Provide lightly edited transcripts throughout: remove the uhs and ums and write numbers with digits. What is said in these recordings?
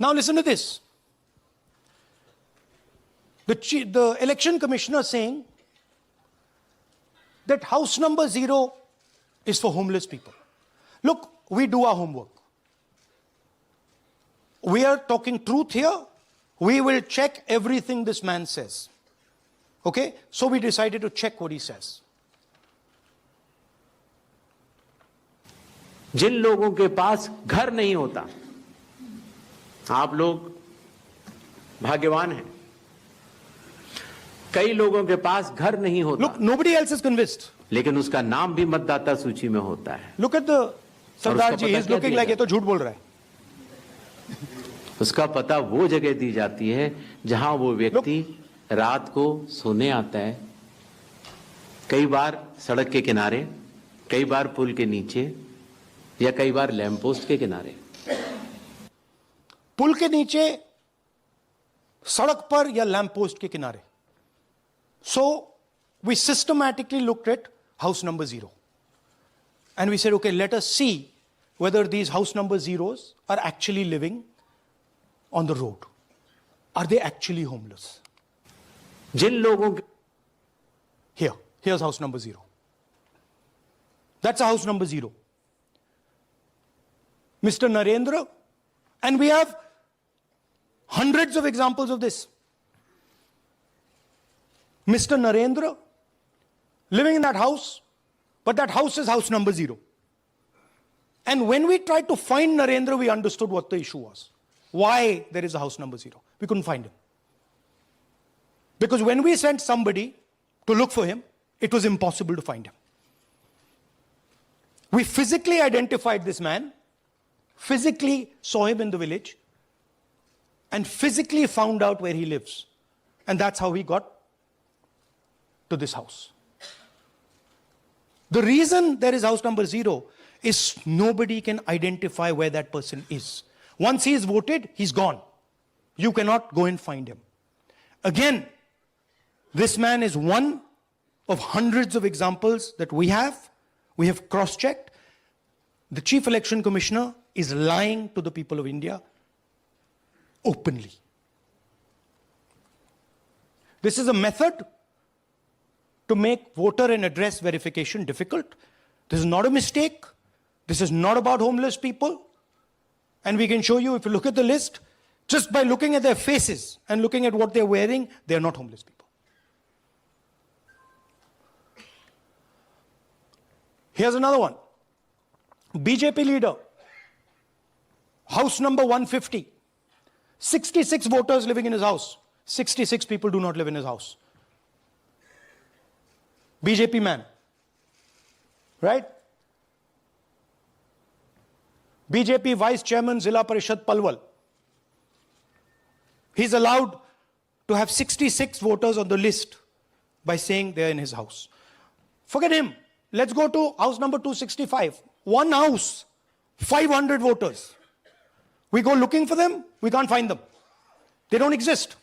Now listen to this. The election commissioner saying that house number 0 is for homeless people. Look, we do our homework. We are talking truth here. We will check everything this man says. Okay? So we decided to check what he says. जिन लोगों के पास घर नहीं होता, आप लोग भाग्यवान हैं. कई लोगों के पास घर नहीं होता. Look, nobody else is convinced. लेकिन उसका नाम भी मतदाता सूची में होता है. Look at the Sardar ji, he's looking like ये तो झूठ बोल रहा है. उसका पता वो जगह दी जाती है जहां वो व्यक्ति रात को सोने आता है. कई बार सड़क के किनारे, कई बार पुल के नीचे, या कई बार लैंप पोस्ट के किनारे. पुल के नीचे, सड़क पर या लैंप पोस्ट के किनारे. So we systematically looked at house number 0. And we said, okay, let us see whether these house number 0s are actually living on the road. Are they actually homeless? जिन लोगों Here's house number 0. That's a house number 0. Mr. Narendra, and we have hundreds of examples of this. Mr. Narendra living in that house, but that house is house number 0. And when we tried to find Narendra, we understood what the issue was. Why there is a house number 0. We couldn't find him. Because when we sent somebody to look for him, it was impossible to find him. We physically identified this man, physically saw him in the village, and physically found out where he lives. And that's how he got to this house. The reason there is house number 0 is nobody can identify where that person is. Once he is voted, he's gone. You cannot go and find him. Again, this man is one of hundreds of examples that we have. We have cross-checked. The Chief Election Commissioner is lying to the people of India openly. This is a method to make voter and address verification difficult. This is not a mistake. This is not about homeless people. And we can show you, if you look at the list, just by looking at their faces and looking at what they're wearing, they're not homeless people. Here's another one. BJP leader, house number 150. 66 voters living in his house. 66 people do not live in his house. BJP man. Right? BJP Vice Chairman Zilla Parishad Palwal. He's allowed to have 66 voters on the list by saying they're in his house. Forget him. Let's go to house number 265. One house, 500 voters. We go looking for them, we can't find them. They don't exist.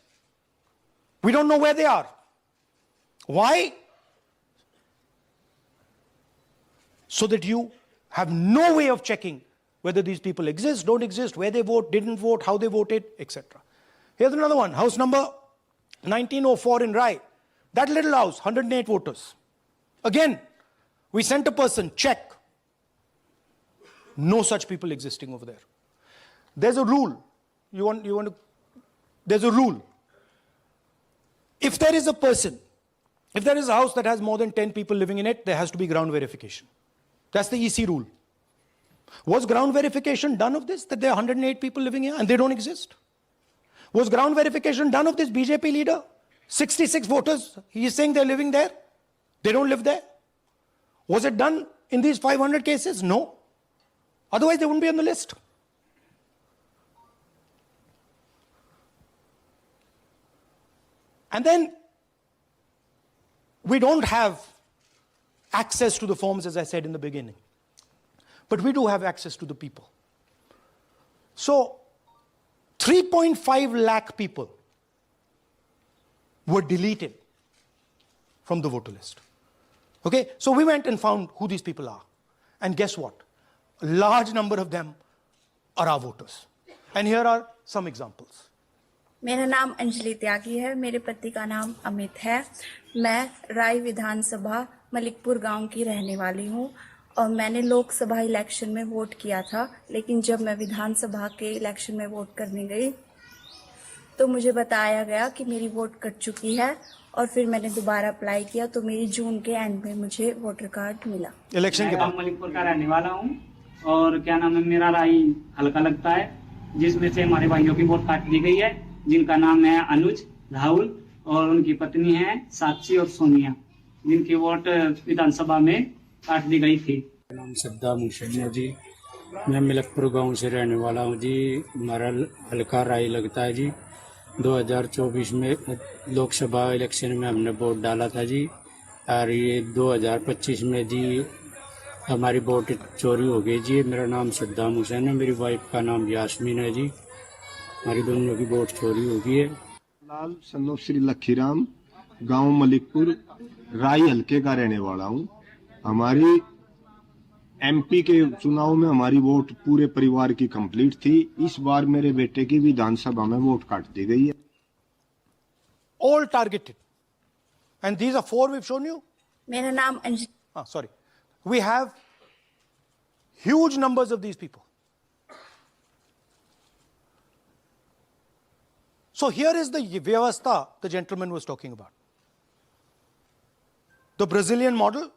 We don't know where they are. Why? So that you have no way of checking whether these people exist, don't exist, where they vote, didn't vote, how they voted, etc. Here's another one, house number 1904 in Rai. That little house, 108 voters. Again, we sent a person, check. No such people existing over there. There's a rule. There's a rule. If there is a person, if there is a house that has more than 10 people living in it, there has to be ground verification. That's the EC rule. Was ground verification done of this, that there are 108 people living here and they don't exist? Was ground verification done of this BJP leader? 66 voters, he is saying they're living there. They don't live there. Was it done in these 500 cases? No. Otherwise, they wouldn't be on the list. And then, we don't have access to the forms, as I said in the beginning. But we do have access to the people. So, 3.5 lakh people were deleted from the voter list. Okay, so we went and found who these people are. And guess what? A large number of them are our voters. And here are some examples. मेरा नाम अंजलि त्यागी है, मेरे पति का नाम अमित है। मैं राय विधानसभा मलिकपुर गांव की रहने वाली हूं और मैंने लोकसभा इलेक्शन में वोट किया था, लेकिन जब मैं विधानसभा के इलेक्शन में वोट करने गई तो मुझे बताया गया कि मेरी वोट कट चुकी है और फिर मैंने दोबारा अप्लाई किया तो मेरी जून के एंड में मुझे वोटर कार्ड मिला। इलेक्शन के बाद मलिकपुर का रहने वाला हूँ और क्या नाम है, मेरा राय हल्का लगता है, जिसमें से हमारे भाइयों की वोट काट दी गई है, जिनका नाम है अनुज, राहुल और उनकी पत्नी है साक्षी और सोनिया, जिनकी वोट विधानसभा में काट दी गई थी। नाम सद्दा मुशैना जी, मैं मलिकपुर गांव से रहने वाला हूं जी। हमारा हल्का राय लगता है जी। 2024 में लोकसभा इलेक्शन में हमने वोट डाला था जी, और ये 2025 में जी हमारी वोट चोरी हो गई जी। मेरा नाम सद्दाम हुसैन है, मेरी वाइफ का नाम यास्मीन है जी। हमारी दोनों की वोट चोरी हो गई है। लाल सन्नो श्री लखीराम, गांव मलिकपुर, राय हल्के का रहने वाला हूं। हमारी एमपी के चुनाव में हमारी वोट पूरे परिवार की कंप्लीट थी। इस बार मेरे बेटे की विधानसभा में वोट काट दी गई है। all targeted, and these are 4 we've shown you. मेरा नाम Anjali Sorry, we have huge numbers of these people. So here is the vyavastha the gentleman was talking about. The Brazilian model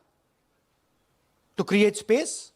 to create space,